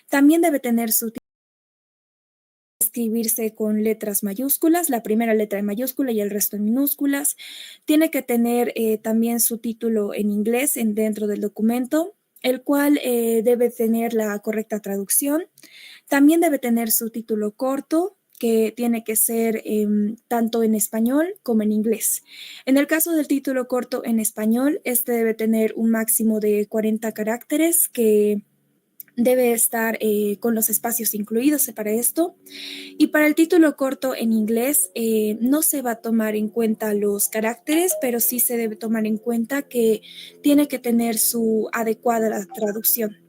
También debe tener su escribirse con letras mayúsculas, la primera letra en mayúscula y el resto en minúsculas. Tiene que tener también su título en inglés dentro del documento, el cual debe tener la correcta traducción. También debe tener su título corto, que tiene que ser tanto en español como en inglés. En el caso del título corto en español, este debe tener un máximo de 40 caracteres que debe estar con los espacios incluidos para esto. Y para el título corto en inglés no se va a tomar en cuenta los caracteres, pero sí se debe tomar en cuenta que tiene que tener su adecuada traducción.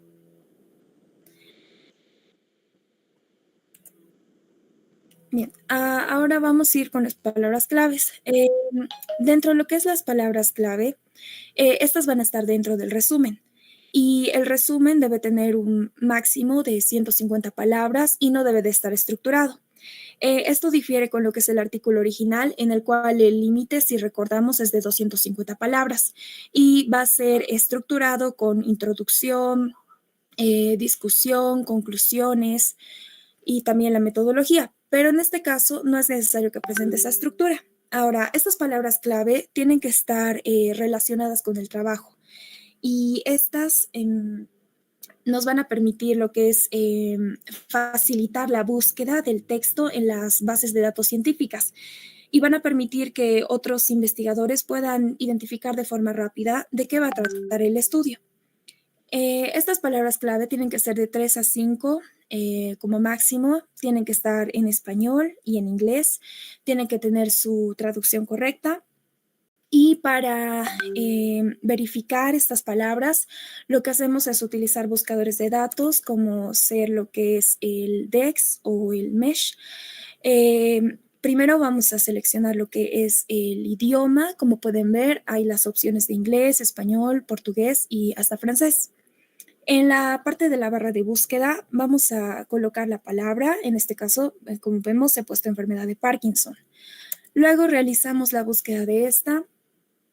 Bien, ahora vamos a ir con las palabras claves. Dentro de lo que es las palabras clave, estas van a estar dentro del resumen. Y el resumen debe tener un máximo de 150 palabras y no debe de estar estructurado. Esto difiere con lo que es el artículo original, en el cual el límite, si recordamos, es de 250 palabras y va a ser estructurado con introducción, discusión, conclusiones y también la metodología. Pero en este caso no es necesario que presente esa estructura. Ahora, estas palabras clave tienen que estar relacionadas con el trabajo y estas nos van a permitir lo que es facilitar la búsqueda del texto en las bases de datos científicas y van a permitir que otros investigadores puedan identificar de forma rápida de qué va a tratar el estudio. Estas palabras clave tienen que ser de 3 a 5 como máximo, tienen que estar en español y en inglés, tienen que tener su traducción correcta. Y para verificar estas palabras, lo que hacemos es utilizar buscadores de datos como ser lo que es el DEX o el MESH. Primero vamos a seleccionar lo que es el idioma. Como pueden ver, hay las opciones de inglés, español, portugués y hasta francés. En la parte de la barra de búsqueda vamos a colocar la palabra, en este caso, como vemos, he puesto enfermedad de Parkinson. Luego realizamos la búsqueda de esta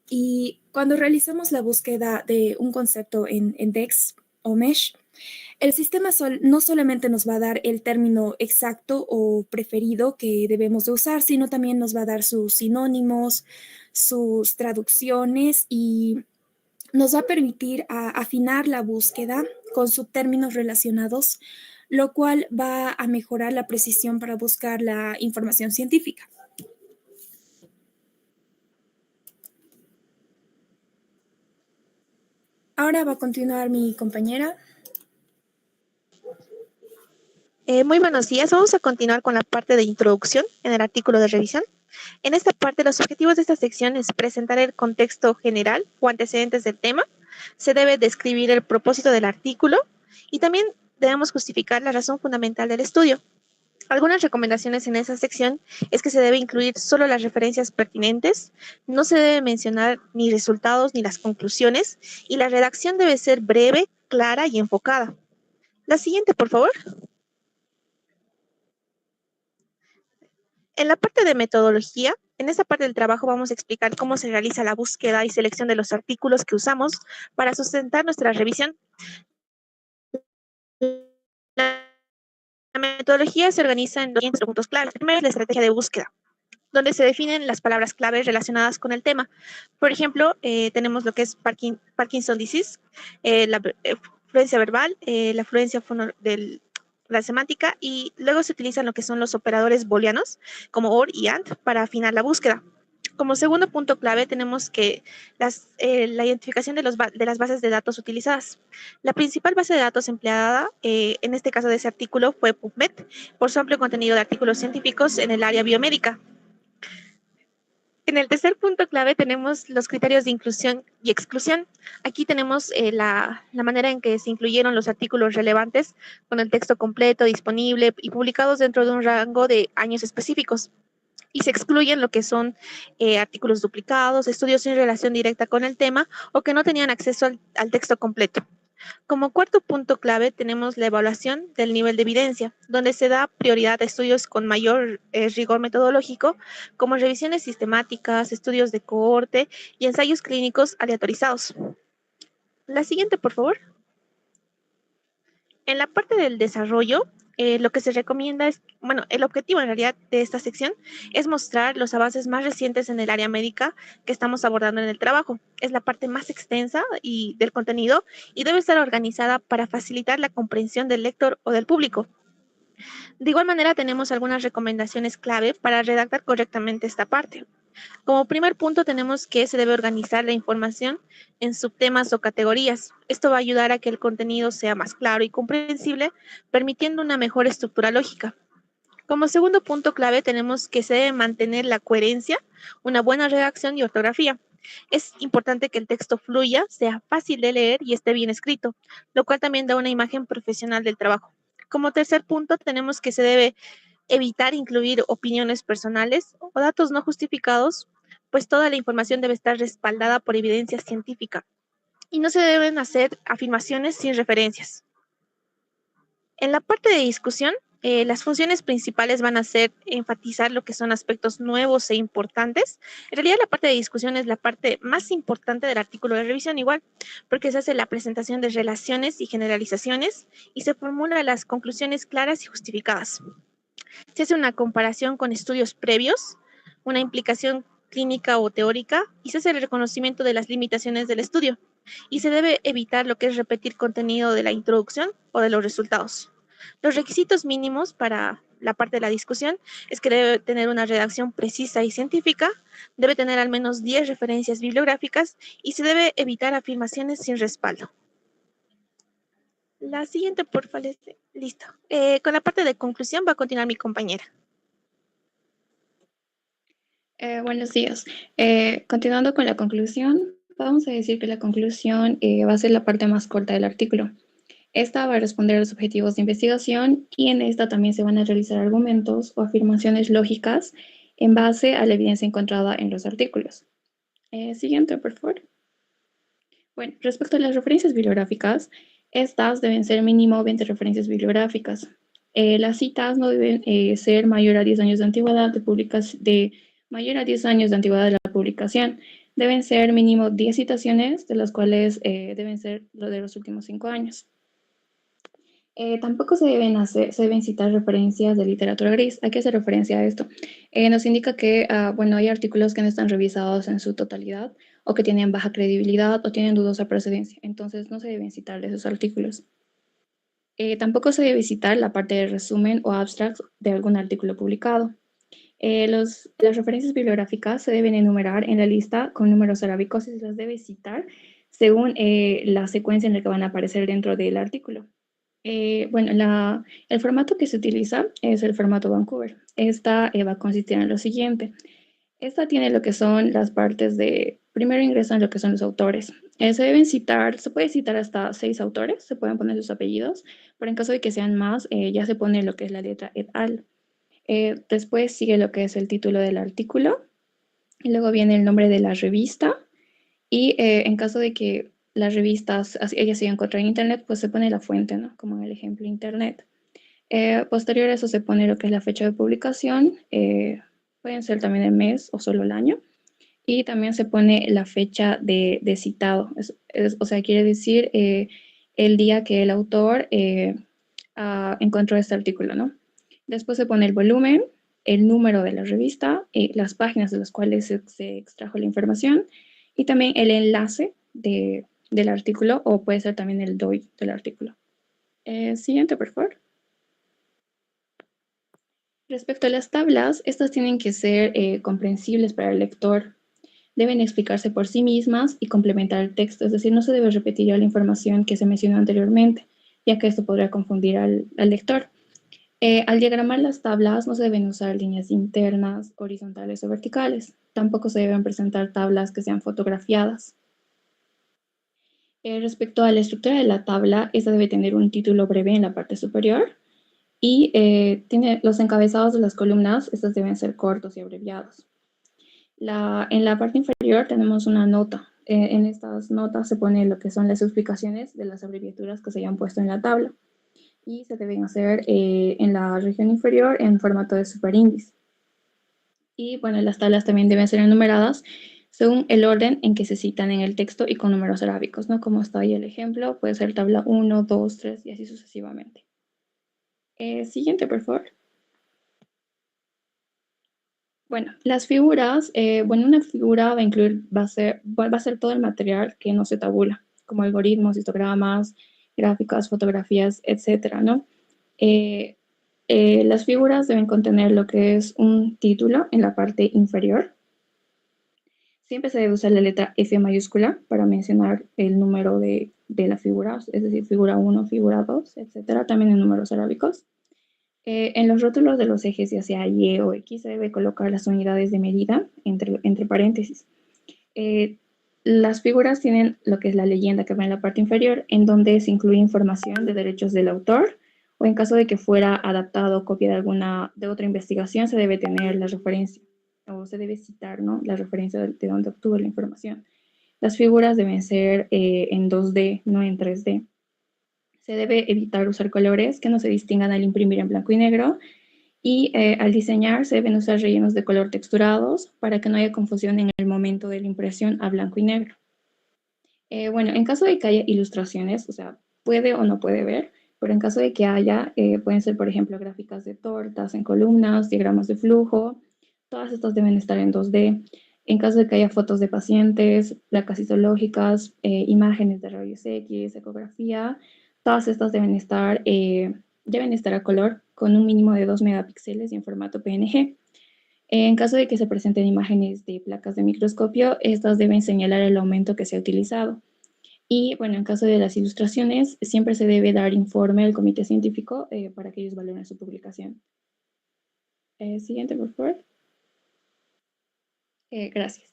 y cuando realizamos la búsqueda de un concepto en DEX o MESH, el sistema no solamente nos va a dar el término exacto o preferido que debemos de usar, sino también nos va a dar sus sinónimos, sus traducciones y nos va a permitir afinar la búsqueda con subtérminos relacionados, lo cual va a mejorar la precisión para buscar la información científica. Ahora va a continuar mi compañera. Muy buenos días. Vamos a continuar con la parte de introducción en el artículo de revisión. En esta parte, los objetivos de esta sección es presentar el contexto general o antecedentes del tema. Se debe describir el propósito del artículo y también debemos justificar la razón fundamental del estudio. Algunas recomendaciones en esa sección es que se debe incluir solo las referencias pertinentes, no se debe mencionar ni resultados ni las conclusiones y la redacción debe ser breve, clara y enfocada. La siguiente, por favor. En la parte de metodología, en esta parte del trabajo vamos a explicar cómo se realiza la búsqueda y selección de los artículos que usamos para sustentar nuestra revisión. La metodología se organiza en dos puntos claves. Primero es la estrategia de búsqueda, donde se definen las palabras claves relacionadas con el tema. Por ejemplo, tenemos lo que es Parkinson disease, la fluencia verbal, la fluencia la semántica, y luego se utilizan lo que son los operadores booleanos, como OR y AND, para afinar la búsqueda. Como segundo punto clave tenemos que la identificación de las bases de datos utilizadas. La principal base de datos empleada, en este caso de ese artículo, fue PubMed, por su amplio contenido de artículos científicos en el área biomédica. En el tercer punto clave tenemos los criterios de inclusión y exclusión. Aquí tenemos la manera en que se incluyeron los artículos relevantes con el texto completo, disponible y publicados dentro de un rango de años específicos. Y se excluyen lo que son artículos duplicados, estudios sin relación directa con el tema o que no tenían acceso al texto completo. Como cuarto punto clave tenemos la evaluación del nivel de evidencia, donde se da prioridad a estudios con mayor rigor metodológico, como revisiones sistemáticas, estudios de cohorte y ensayos clínicos aleatorizados. La siguiente, por favor. En la parte del desarrollo, lo que se recomienda es, bueno, el objetivo en realidad de esta sección es mostrar los avances más recientes en el área médica que estamos abordando en el trabajo. Es la parte más extensa y del contenido y debe estar organizada para facilitar la comprensión del lector o del público. De igual manera, tenemos algunas recomendaciones clave para redactar correctamente esta parte. Como primer punto tenemos que se debe organizar la información en subtemas o categorías. Esto va a ayudar a que el contenido sea más claro y comprensible, permitiendo una mejor estructura lógica. Como segundo punto clave tenemos que se debe mantener la coherencia, una buena redacción y ortografía. Es importante que el texto fluya, sea fácil de leer y esté bien escrito, lo cual también da una imagen profesional del trabajo. Como tercer punto tenemos que se debe evitar incluir opiniones personales o datos no justificados, pues toda la información debe estar respaldada por evidencia científica y no se deben hacer afirmaciones sin referencias. En la parte de discusión, las funciones principales van a ser enfatizar lo que son aspectos nuevos e importantes. En realidad, la parte de discusión es la parte más importante del artículo de revisión, igual, porque se hace la presentación de relaciones y generalizaciones y se formulan las conclusiones claras y justificadas. Se hace una comparación con estudios previos, una implicación clínica o teórica y se hace el reconocimiento de las limitaciones del estudio. Y se debe evitar lo que es repetir contenido de la introducción o de los resultados. Los requisitos mínimos para la parte de la discusión es que debe tener una redacción precisa y científica, debe tener al menos 10 referencias bibliográficas y se debe evitar afirmaciones sin respaldo. La siguiente, por favor, listo. Con la parte de conclusión va a continuar mi compañera. Buenos días. Continuando con la conclusión, vamos a decir que la conclusión va a ser la parte más corta del artículo. Esta va a responder a los objetivos de investigación y en esta también se van a realizar argumentos o afirmaciones lógicas en base a la evidencia encontrada en los artículos. Siguiente, por favor. Bueno, respecto a las referencias bibliográficas, estas deben ser mínimo 20 referencias bibliográficas. Las citas no deben ser mayor a 10 años de antigüedad mayor a 10 años de antigüedad de la publicación. Deben ser mínimo 10 citaciones, de las cuales deben ser lo de los últimos 5 años. Tampoco se deben citar referencias de literatura gris. ¿A qué hace referencia a esto? Nos indica que, bueno, hay artículos que no están revisados en su totalidad o que tienen baja credibilidad o tienen dudosa procedencia. Entonces, no se deben citar esos artículos. Tampoco se debe citar la parte de resumen o abstract de algún artículo publicado. Las referencias bibliográficas se deben enumerar en la lista con números arábicos y se las debe citar según la secuencia en la que van a aparecer dentro del artículo. Bueno, el formato que se utiliza es el formato Vancouver. Esta va a consistir en lo siguiente. Esta tiene lo que son las partes de, primero ingresan lo que son los autores. Se puede citar hasta 6 autores, se pueden poner sus apellidos, pero en caso de que sean más, ya se pone lo que es la letra et al. Después sigue lo que es el título del artículo, y luego viene el nombre de la revista, y en caso de que las revistas, ellas se encuentran en internet, pues se pone la fuente, ¿no? Como en el ejemplo internet. Posterior a eso se pone lo que es la fecha de publicación, pueden ser también el mes o solo el año, y también se pone la fecha de citado, o sea, quiere decir el día que el autor encontró este artículo, ¿no? Después se pone el volumen, el número de la revista, las páginas de las cuales se extrajo la información y también el enlace del artículo o puede ser también el DOI del artículo. Siguiente, por favor. Respecto a las tablas, estas tienen que ser comprensibles para el lector. Deben explicarse por sí mismas y complementar el texto, es decir, no se debe repetir ya la información que se mencionó anteriormente, ya que esto podría confundir al lector. Al diagramar las tablas no se deben usar líneas internas, horizontales o verticales. Tampoco se deben presentar tablas que sean fotografiadas. Respecto a la estructura de la tabla, esta debe tener un título breve en la parte superior y tiene los encabezados de las columnas, estos deben ser cortos y abreviados. En la parte inferior tenemos una nota. En estas notas se pone lo que son las explicaciones de las abreviaturas que se hayan puesto en la tabla y se deben hacer en la región inferior en formato de superíndice. Y bueno, las tablas también deben ser enumeradas según el orden en que se citan en el texto y con números arábicos, ¿no? Como está ahí el ejemplo, puede ser tabla 1, 2, 3 y así sucesivamente. Siguiente, por favor. Bueno, las figuras, una figura va a ser todo el material que no se tabula, como algoritmos, histogramas, gráficas, fotografías, etcétera, ¿no? Las figuras deben contener lo que es un título en la parte inferior. Siempre se debe usar la letra F mayúscula para mencionar el número de la figura, es decir, figura 1, figura 2, etcétera, también en números arábicos. En los rótulos de los ejes, ya sea Y o X, se debe colocar las unidades de medida entre paréntesis. Las figuras tienen lo que es la leyenda que va en la parte inferior, en donde se incluye información de derechos del autor, o en caso de que fuera adaptado o copia de otra investigación, se debe tener la referencia, o se debe citar, ¿no?, la referencia de donde obtuvo la información. Las figuras deben ser en 2D, no en 3D. Se debe evitar usar colores que no se distingan al imprimir en blanco y negro, y al diseñar se deben usar rellenos de color texturados para que no haya confusión en el momento de la impresión a blanco y negro. En caso de que haya ilustraciones, o sea, puede o no puede ver, pero en caso de que haya, pueden ser, por ejemplo, gráficas de tortas en columnas, diagramas de flujo, todas estas deben estar en 2D. En caso de que haya fotos de pacientes, placas histológicas, imágenes de rayos X, ecografía, todas estas deben estar a color con un mínimo de 2 megapíxeles y en formato PNG. En caso de que se presenten imágenes de placas de microscopio, estas deben señalar el aumento que se ha utilizado. Y en caso de las ilustraciones, siempre se debe dar informe al comité científico para que ellos valoren su publicación. Siguiente, por favor. Gracias.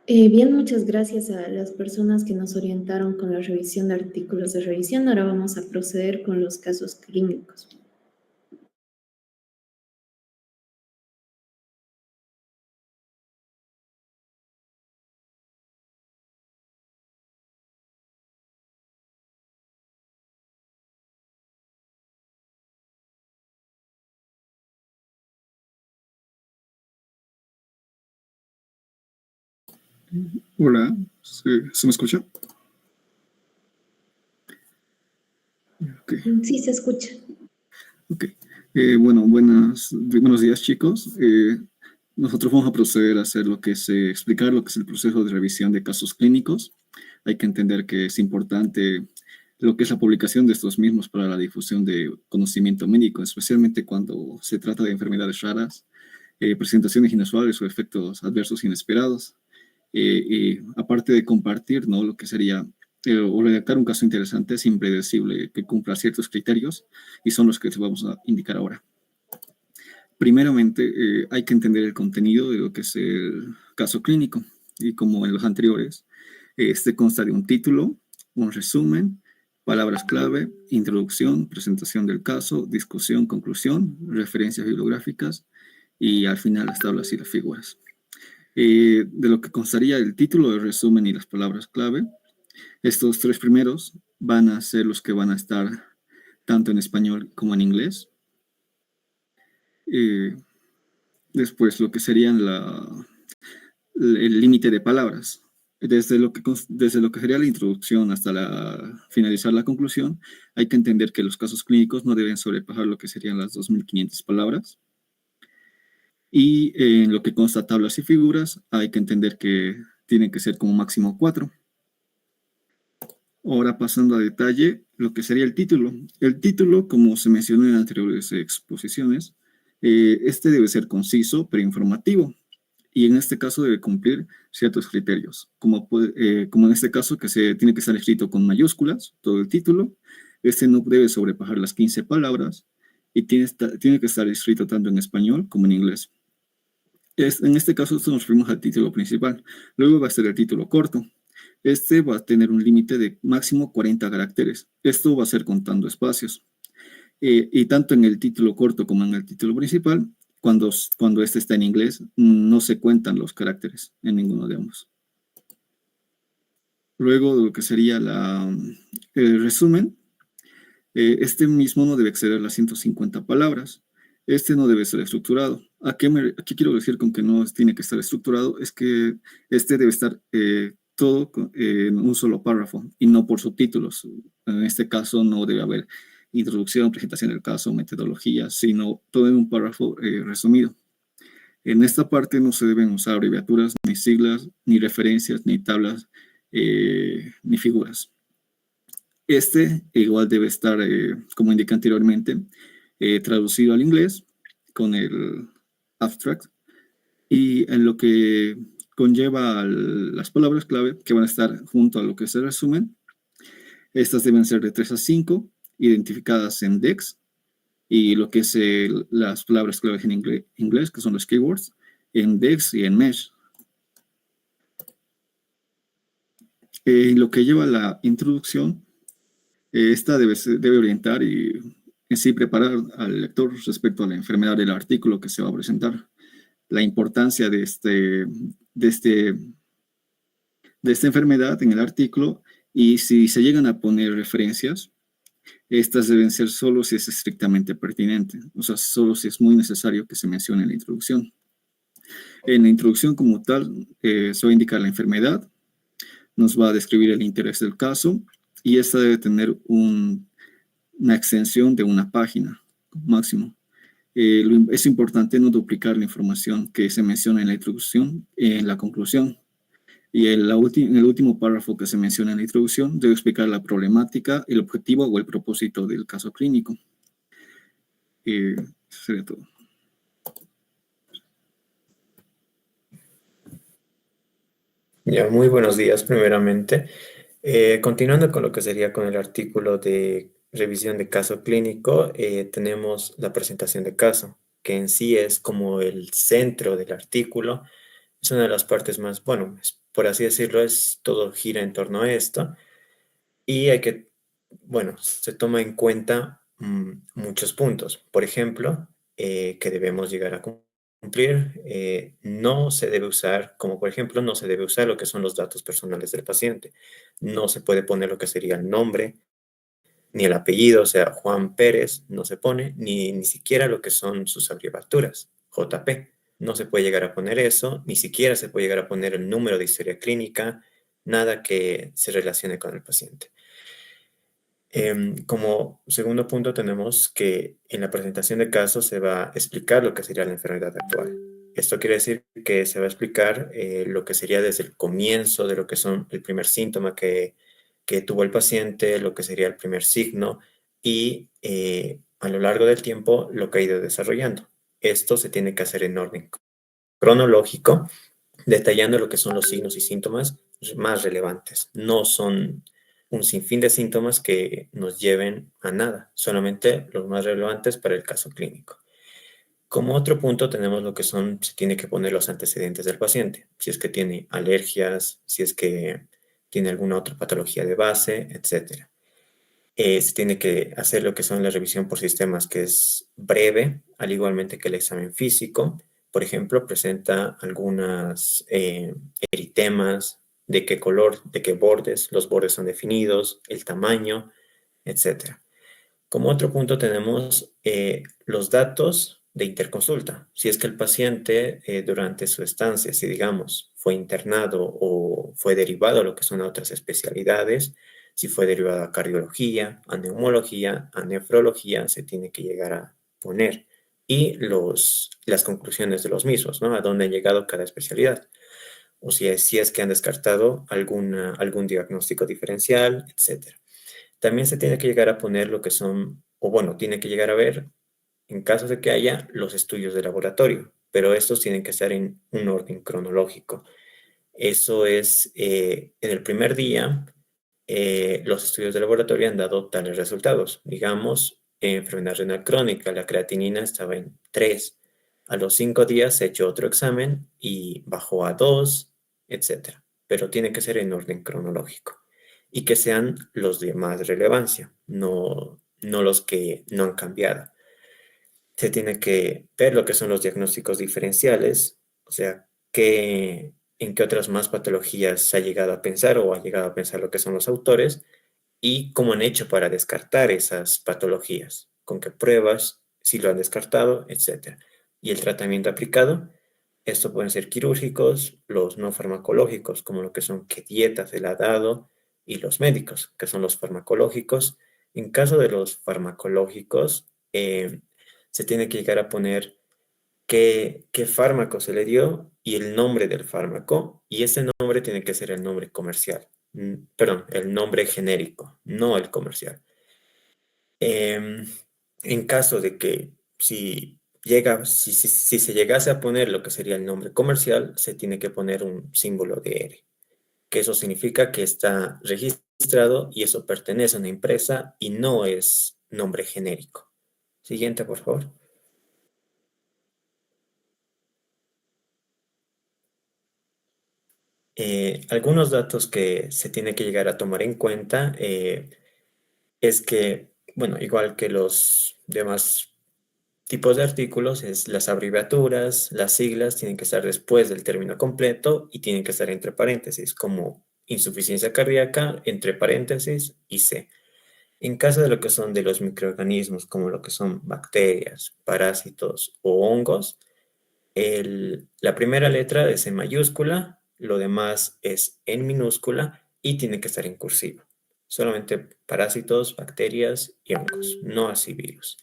Bien, muchas gracias a las personas que nos orientaron con la revisión de artículos de revisión. Ahora vamos a proceder con los casos clínicos. Hola, ¿se me escucha? Okay. Sí, se escucha. Ok. Buenos días, chicos. Nosotros vamos a proceder a hacer explicar lo que es el proceso de revisión de casos clínicos. Hay que entender que es importante lo que es la publicación de estos mismos para la difusión de conocimiento médico, especialmente cuando se trata de enfermedades raras, presentaciones inusuales o efectos adversos inesperados. Aparte de compartir, ¿no?, lo que sería o redactar un caso interesante, es impredecible que cumpla ciertos criterios y son los que te vamos a indicar ahora. Primeramente, hay que entender el contenido de lo que es el caso clínico y como en los anteriores, este consta de un título, un resumen, palabras clave, introducción, presentación del caso, discusión, conclusión, referencias bibliográficas y al final las tablas y las figuras. De lo que constaría el título, el resumen y las palabras clave. Estos tres primeros van a ser los que van a estar tanto en español como en inglés. Después, lo que serían el límite de palabras. Desde lo que sería la introducción hasta finalizar la conclusión, hay que entender que los casos clínicos no deben sobrepasar lo que serían las 2.500 palabras. Y en lo que consta tablas y figuras, hay que entender que tienen que ser como máximo 4. Ahora pasando a detalle, lo que sería el título. El título, como se mencionó en anteriores exposiciones, este debe ser conciso pero informativo. y en este caso debe cumplir ciertos criterios, como en este caso que se tiene que estar escrito con mayúsculas, todo el título, no debe sobrepasar las 15 palabras y tiene que estar escrito tanto en español como en inglés. En este caso nos referimos al título principal. Luego va a ser el título corto. Este va a tener un límite de máximo 40 caracteres. Esto va a ser contando espacios. Y tanto en el título corto como en el título principal, cuando este está en inglés, no se cuentan los caracteres en ninguno de ambos. Luego de lo que sería el resumen, este mismo no debe exceder las 150 palabras. Este no debe ser estructurado. ¿A qué quiero decir con que no tiene que estar estructurado? Es que este debe estar todo en un solo párrafo y no por subtítulos. En este caso no debe haber introducción, presentación del caso, metodología, sino todo en un párrafo resumido. En esta parte no se deben usar abreviaturas, ni siglas, ni referencias, ni tablas, ni figuras. Este igual debe estar, como indiqué anteriormente, traducido al inglés con el abstract y en lo que conlleva las palabras clave que van a estar junto a lo que es el resumen. Estas deben ser de 3 a 5, identificadas en DEX y lo que es las palabras clave en inglés, que son los keywords, en DEX y en MESH. Lo que lleva la introducción, esta debe orientar y en sí preparar al lector respecto a la enfermedad del artículo que se va a presentar, la importancia de esta enfermedad en el artículo y si se llegan a poner referencias, estas deben ser solo si es estrictamente pertinente, o sea, solo si es muy necesario que se mencione en la introducción. En la introducción como tal, se va a indicar la enfermedad, nos va a describir el interés del caso y esta debe tener una extensión de una página máximo. Es importante no duplicar la información que se menciona en la introducción en la conclusión. Y en el último párrafo que se menciona en la introducción debe explicar la problemática, el objetivo o el propósito del caso clínico. Eso sería todo. Ya, muy buenos días primeramente. Continuando con lo que sería con el artículo de revisión de caso clínico, tenemos la presentación de caso, que en sí es como el centro del artículo. Es una de las partes más, bueno, por así decirlo, todo gira en torno a esto. Y se toma en cuenta muchos puntos. Por ejemplo, que debemos llegar a cumplir, no se debe usar, como por ejemplo, no se debe usar lo que son los datos personales del paciente. No se puede poner lo que sería el nombre, ni el apellido, o sea, Juan Pérez, no se pone, ni siquiera lo que son sus abreviaturas, JP. No se puede llegar a poner eso, ni siquiera se puede llegar a poner el número de historia clínica, nada que se relacione con el paciente. Como segundo punto tenemos que en la presentación de casos se va a explicar lo que sería la enfermedad actual. Esto quiere decir que se va a explicar lo que sería desde el comienzo de lo que son el primer síntoma que tuvo el paciente, lo que sería el primer signo y a lo largo del tiempo lo que ha ido desarrollando. Esto se tiene que hacer en orden cronológico, detallando lo que son los signos y síntomas más relevantes. No son un sinfín de síntomas que nos lleven a nada, solamente los más relevantes para el caso clínico. Como otro punto tenemos lo que se tiene que poner los antecedentes del paciente, si es que tiene alergias, si es que tiene alguna otra patología de base, etc. Se tiene que hacer lo que son la revisión por sistemas, que es breve, al igualmente que el examen físico. Por ejemplo, presenta algunas eritemas, de qué color, de qué bordes, los bordes son definidos, el tamaño, etc. Como otro punto tenemos los datos de interconsulta. Si es que el paciente durante su estancia, si digamos, fue internado o fue derivado a lo que son otras especialidades, si fue derivado a cardiología, a neumología, a nefrología, se tiene que llegar a poner. Y las conclusiones de los mismos, ¿no? A dónde han llegado cada especialidad. O si es que han descartado algún diagnóstico diferencial, etc. También se tiene que llegar a poner lo que son, o bueno, tiene que llegar a ver, en caso de que haya, los estudios de laboratorio. pero estos tienen que estar en un orden cronológico. Eso es, en el primer día, los estudios de laboratorio han dado tales resultados. Digamos, enfermedad renal crónica, la creatinina estaba en 3. A los 5 días se echó otro examen y bajó a 2, etc. Pero tiene que ser en orden cronológico y que sean los de más relevancia, no los que no han cambiado. Se tiene que ver lo que son los diagnósticos diferenciales, o sea, en qué otras más patologías se ha llegado a pensar o ha llegado a pensar lo que son los autores y cómo han hecho para descartar esas patologías, con qué pruebas, si lo han descartado, etc. Y el tratamiento aplicado, esto pueden ser quirúrgicos, los no farmacológicos, como lo que son qué dieta se le ha dado, y los médicos, que son los farmacológicos. En caso de los farmacológicos, se tiene que llegar a poner qué fármaco se le dio y el nombre del fármaco, y ese nombre tiene que ser el nombre comercial, perdón, el nombre genérico, no el comercial. En caso de que si se llegase a poner lo que sería el nombre comercial, se tiene que poner un símbolo de R, que eso significa que está registrado y eso pertenece a una empresa y no es nombre genérico. Siguiente, por favor. Algunos datos que se tiene que llegar a tomar en cuenta es que, bueno, igual que los demás tipos de artículos, es las abreviaturas, las siglas tienen que estar después del término completo y tienen que estar entre paréntesis, como insuficiencia cardíaca, entre paréntesis y C. En caso de lo que son de los microorganismos, como lo que son bacterias, parásitos o hongos, la primera letra es en mayúscula, lo demás es en minúscula y tiene que estar en cursiva. Solamente parásitos, bacterias y hongos, no así virus.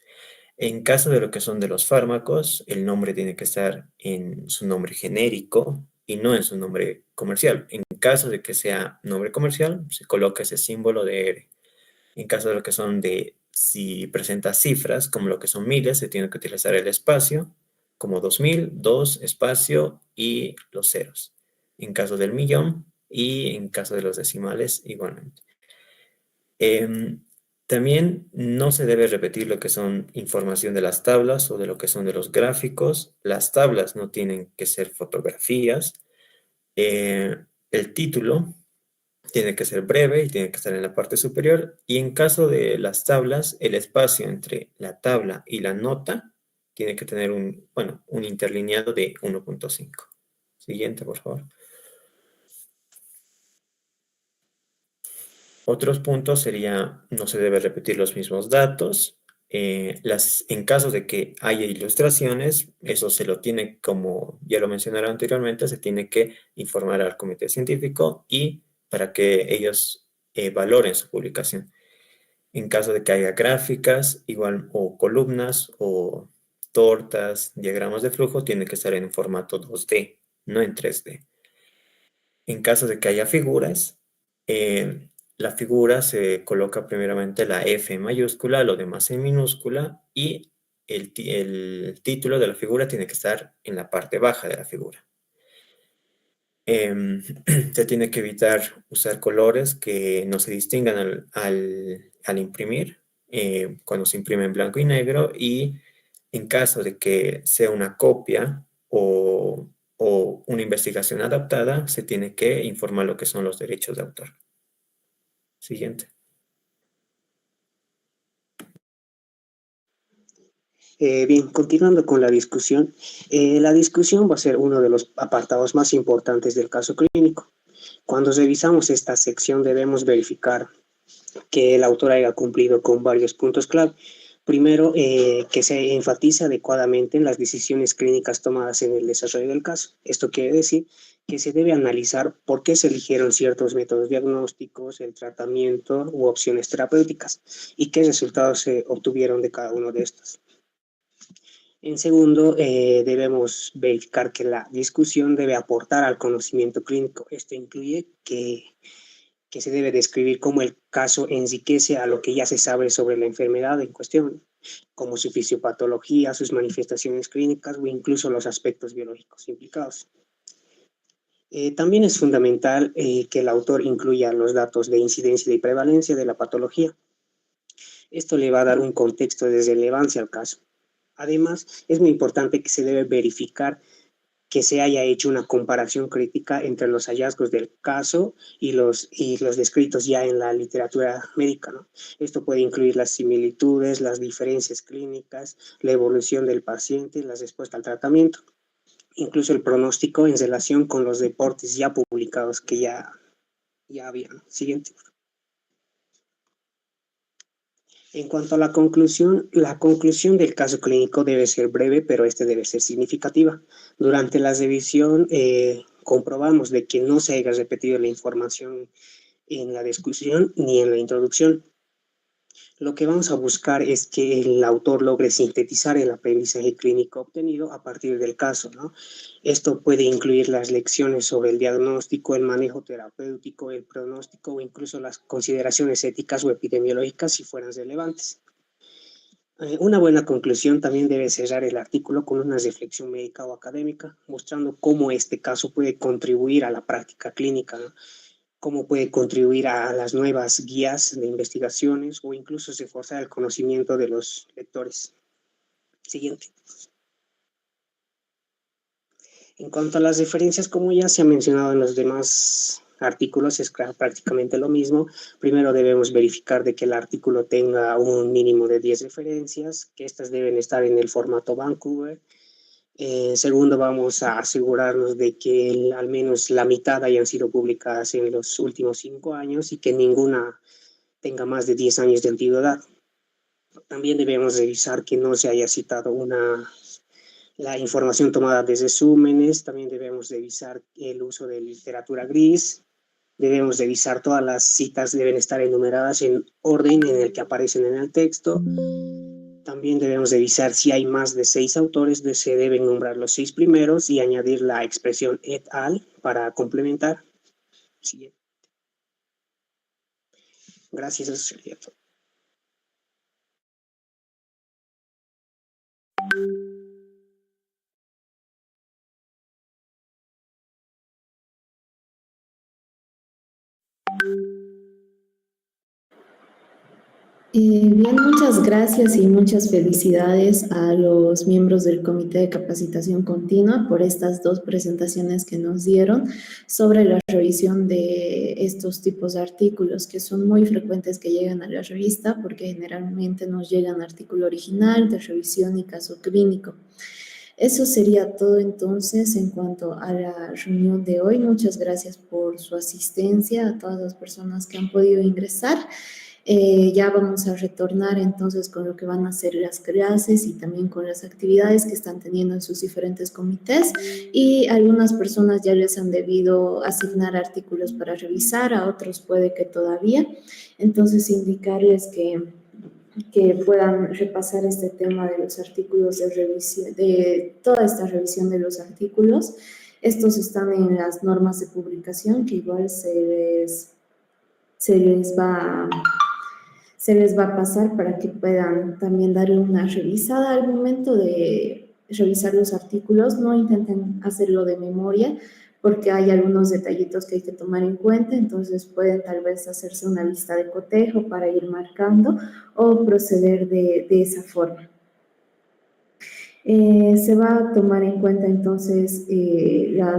En caso de lo que son de los fármacos, el nombre tiene que estar en su nombre genérico y no en su nombre comercial. En caso de que sea nombre comercial, se coloca ese símbolo de R. En caso de lo que son si presenta cifras, como lo que son miles, se tiene que utilizar el espacio, como 2000, 2, espacio y los ceros. En caso del millón y en caso de los decimales, igualmente. También no se debe repetir lo que son información de las tablas o de lo que son de los gráficos. Las tablas no tienen que ser fotografías. El título tiene que ser breve y tiene que estar en la parte superior. Y en caso de las tablas, el espacio entre la tabla y la nota tiene que tener un interlineado de 1.5. Siguiente, por favor. Otros puntos sería, no se debe repetir los mismos datos. En caso de que haya ilustraciones, eso se lo tiene, como ya lo mencionaron anteriormente, se tiene que informar al comité científico y para que ellos valoren su publicación. En caso de que haya gráficas, igual, o columnas, o tortas, diagramas de flujo, tiene que estar en formato 2D, no en 3D. En caso de que haya figuras, la figura se coloca primeramente la F en mayúscula, lo demás en minúscula, y el título de la figura tiene que estar en la parte baja de la figura. Se tiene que evitar usar colores que no se distingan al imprimir, cuando se imprime en blanco y negro, y en caso de que sea una copia o una investigación adaptada, se tiene que informar lo que son los derechos de autor. Siguiente. Bien, continuando con la discusión va a ser uno de los apartados más importantes del caso clínico. Cuando revisamos esta sección debemos verificar que el autor haya cumplido con varios puntos clave. Primero, que se enfatice adecuadamente en las decisiones clínicas tomadas en el desarrollo del caso. Esto quiere decir que se debe analizar por qué se eligieron ciertos métodos diagnósticos, el tratamiento u opciones terapéuticas y qué resultados se obtuvieron de cada uno de estos. En segundo, debemos verificar que la discusión debe aportar al conocimiento clínico. Esto incluye que se debe describir cómo el caso enriquece a lo que ya se sabe sobre la enfermedad en cuestión. como su fisiopatología, sus manifestaciones clínicas o incluso los aspectos biológicos implicados. También es fundamental que el autor incluya los datos de incidencia y prevalencia de la patología. Esto le va a dar un contexto de relevancia al caso. Además, es muy importante que se debe verificar que se haya hecho una comparación crítica entre los hallazgos del caso y los descritos ya en la literatura médica, ¿no? Esto puede incluir las similitudes, las diferencias clínicas, la evolución del paciente, la respuesta al tratamiento, incluso el pronóstico en relación con los reportes ya publicados que ya habían. Siguiente. En cuanto a la conclusión del caso clínico debe ser breve, pero debe ser significativa. Durante la revisión comprobamos de que no se haya repetido la información en la discusión ni en la introducción. Lo que vamos a buscar es que el autor logre sintetizar el aprendizaje clínico obtenido a partir del caso, ¿no? Esto puede incluir las lecciones sobre el diagnóstico, el manejo terapéutico, el pronóstico o incluso las consideraciones éticas o epidemiológicas si fueran relevantes. Una buena conclusión también debe cerrar el artículo con una reflexión médica o académica, mostrando cómo este caso puede contribuir a la práctica clínica, ¿no? Cómo puede contribuir a las nuevas guías de investigaciones o incluso reforzar el conocimiento de los lectores. Siguiente. En cuanto a las referencias, como ya se ha mencionado en los demás artículos, es prácticamente lo mismo. Primero debemos verificar de que el artículo tenga un mínimo de 10 referencias, que estas deben estar en el formato Vancouver. Segundo, vamos a asegurarnos de que al menos la mitad hayan sido publicadas en los últimos 5 años y que ninguna tenga más de 10 años de antigüedad. También debemos revisar que no se haya citado la información tomada de resúmenes. También debemos revisar el uso de literatura gris. Debemos revisar todas las citas, deben estar enumeradas en orden en el que aparecen en el texto. También debemos revisar si hay más de 6 autores, se deben nombrar los 6 primeros y añadir la expresión et al para complementar. Siguiente. Gracias, eso sería todo. Bien, muchas gracias y muchas felicidades a los miembros del Comité de Capacitación Continua por estas 2 presentaciones que nos dieron sobre la revisión de estos tipos de artículos que son muy frecuentes que llegan a la revista porque generalmente nos llegan artículo original, de revisión y caso clínico. Eso sería todo entonces en cuanto a la reunión de hoy. Muchas gracias por su asistencia a todas las personas que han podido ingresar. Ya vamos a retornar entonces con lo que van a ser las clases y también con las actividades que están teniendo en sus diferentes comités y algunas personas ya les han debido asignar artículos para revisar, a otros puede que todavía. Entonces indicarles que puedan repasar este tema de los artículos de revisión, de toda esta revisión de los artículos. Estos están en las normas de publicación que igual se les va a pasar para que puedan también darle una revisada al momento de revisar los artículos. No intenten hacerlo de memoria porque hay algunos detallitos que hay que tomar en cuenta, entonces pueden tal vez hacerse una lista de cotejo para ir marcando o proceder de esa forma. Se va a tomar en cuenta entonces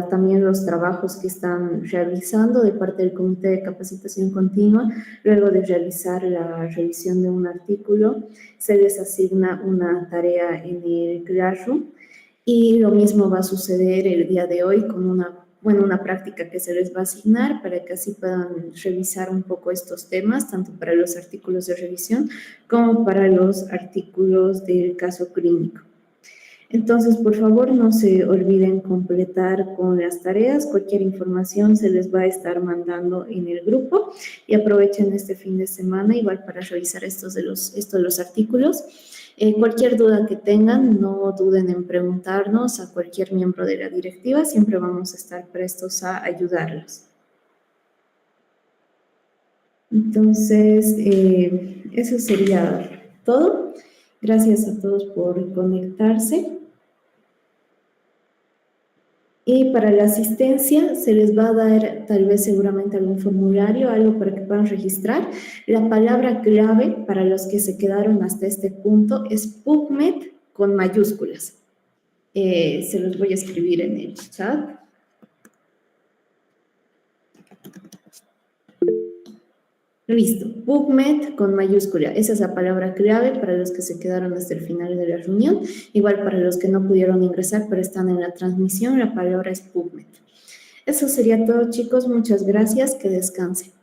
también los trabajos que están realizando de parte del Comité de Capacitación Continua. Luego de realizar la revisión de un artículo, se les asigna una tarea en el Classroom y lo mismo va a suceder el día de hoy con una práctica que se les va a asignar para que así puedan revisar un poco estos temas, tanto para los artículos de revisión como para los artículos del caso clínico. Entonces, por favor, no se olviden completar con las tareas. Cualquier información se les va a estar mandando en el grupo y aprovechen este fin de semana igual para revisar estos de los artículos. Cualquier duda que tengan, no duden en preguntarnos a cualquier miembro de la directiva. Siempre vamos a estar prestos a ayudarlos. Entonces, eso sería todo. Gracias a todos por conectarse. Y para la asistencia se les va a dar tal vez seguramente algún formulario, algo para que puedan registrar. La palabra clave para los que se quedaron hasta este punto es PubMed con mayúsculas. Se los voy a escribir en el chat. Listo, PubMed con mayúscula. Esa es la palabra clave para los que se quedaron hasta el final de la reunión. Igual para los que no pudieron ingresar pero están en la transmisión, la palabra es PubMed. Eso sería todo, chicos. Muchas gracias. Que descansen.